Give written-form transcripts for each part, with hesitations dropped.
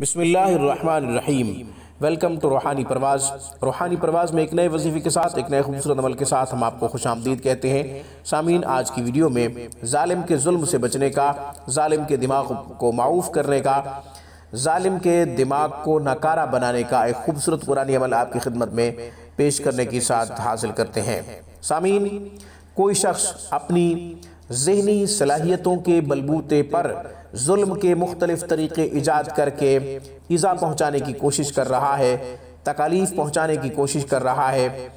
بسم اللہ الرحمن الرحیم۔ ویلکم ٹو روحانی پرواز۔ روحانی پرواز میں ایک نئے وظیفے کے ساتھ، ایک نئے خوبصورت عمل کے ساتھ ہم آپ کو خوش آمدید کہتے ہیں۔ سامعین، آج کی ویڈیو میں ظالم کے ظلم سے بچنے کا، ظالم کے دماغ کو معوف کرنے کا، ظالم کے دماغ کو ناکارہ بنانے کا ایک خوبصورت قرآنی عمل آپ کی خدمت میں پیش کرنے کی ساتھ حاصل کرتے ہیں۔ سامعین، کوئی شخص اپنی ذہنی صلاحیتوں کے بلبوتے پر ظلم کے مختلف طریقے ایجاد کر کے ایذا پہنچانے کی کوشش کر رہا ہے، تکالیف پہنچانے کی کوشش کر رہا ہے،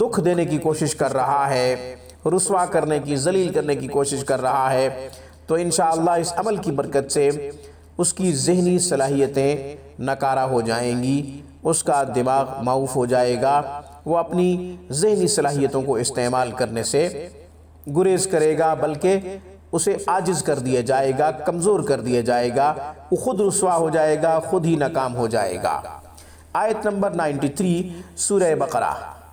دکھ دینے کی کوشش کر رہا ہے، رسوا کرنے کی، ذلیل کرنے کی کوشش کر رہا ہے، تو انشاءاللہ اس عمل کی برکت سے اس کی ذہنی صلاحیتیں ناکارہ ہو جائیں گی، اس کا دماغ معوف ہو جائے گا، وہ اپنی ذہنی صلاحیتوں کو استعمال کرنے سے گریز کرے گا، بلکہ اسے عاجز کر دیا جائے گا، کمزور کر دیا جائے گا، وہ خود رسوا ہو جائے گا، خود ہی ناکام ہو جائے گا۔ آیت نمبر 93 سورہ بقرہ،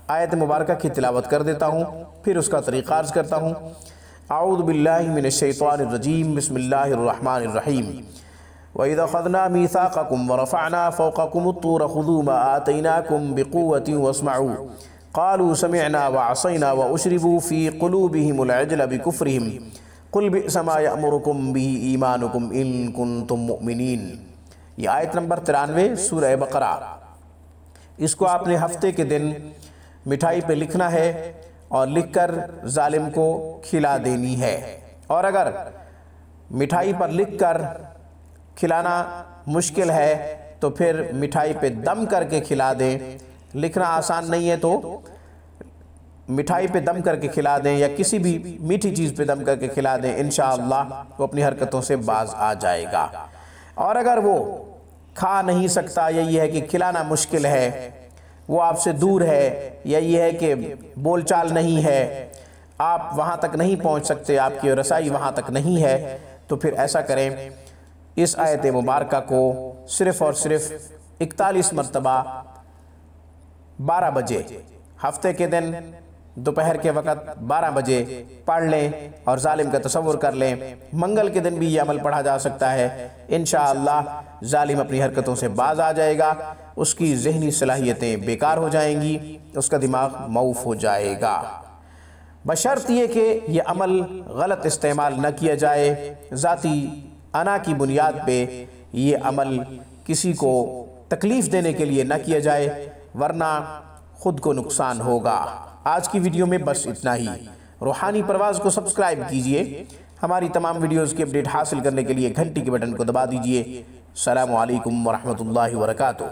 آیت مبارکہ کی تلاوت کر دیتا ہوں، پھر اس کا طریقہ عرض کرتا ہوں۔ اعوذ باللہ من الشیطان الرجیم، بسم اللہ الرحمن الرحیم۔ وَإِذَا أَخَذْنَا مِيثَاقَكُمْ وَرَفَعْنَا فَوْقَكُمُ الطُّورَ خُذُوا مَا آتَيْنَاكُمْ بِقُوَّةٍ وَاسْمَعُوا قَالُوا سَمِعْنَا وَعَصَيْنَا وَأُشْرِبُوا فِي قُلُوبِهِمُ الْعِجْلَ بِكُفْرِهِمْ قُلْ بِئْسَ مَا يَأْمُرُكُمْ بِهِ إِيمَانُكُمْ إِن كُنتُم مُؤْمِنِينَ۔ یہ آیت نمبر 93 سورہ بقرہ۔ اس کو آپ نے ہفتے کے دن مٹھائی پہ لکھنا ہے اور لکھ کر ظالم کو کھلا دینی ہے، اور اگر مٹھائی پر لکھ کر کھلانا مشکل ہے تو پھر مٹھائی پہ دم کر کے کھلا دیں۔ لکھنا آسان نہیں ہے تو مٹھائی پہ دم کر کے کھلا دیں، یا کسی بھی میٹھی چیز پہ دم کر کے کھلا دیں، انشاءاللہ وہ اپنی حرکتوں سے باز آ جائے گا۔ اور اگر وہ کھا نہیں سکتا، یا یہ ہے کہ کھلانا مشکل ہے، وہ آپ سے دور ہے، یا یہ ہے کہ بول چال نہیں ہے، آپ وہاں تک نہیں پہنچ سکتے، آپ کی رسائی وہاں تک نہیں ہے، تو پھر ایسا کریں، اس آیت مبارکہ کو صرف اور صرف 41 مرتبہ 12 بجے ہفتے کے دن دوپہر کے وقت 12 بجے پڑھ لیں اور ظالم کا تصور کر لیں۔ منگل کے دن بھی یہ عمل پڑھا جا سکتا ہے، انشاءاللہ ظالم اپنی حرکتوں سے باز آ جائے گا، اس کی ذہنی صلاحیتیں بیکار ہو جائیں گی، اس کا دماغ معوف ہو جائے گا، بشرط یہ کہ یہ عمل غلط استعمال نہ کیا جائے، ذاتی انا کی بنیاد پہ یہ عمل کسی کو تکلیف دینے کے لیے نہ کیا جائے، ورنہ خود کو نقصان ہوگا۔ آج کی ویڈیو میں بس اتنا ہی۔ روحانی پرواز کو سبسکرائب کیجئے، ہماری تمام ویڈیوز کی اپڈیٹ حاصل کرنے کے لیے گھنٹی کے بٹن کو دبا دیجئے۔ السلام علیکم ورحمۃ اللہ وبرکاتہ۔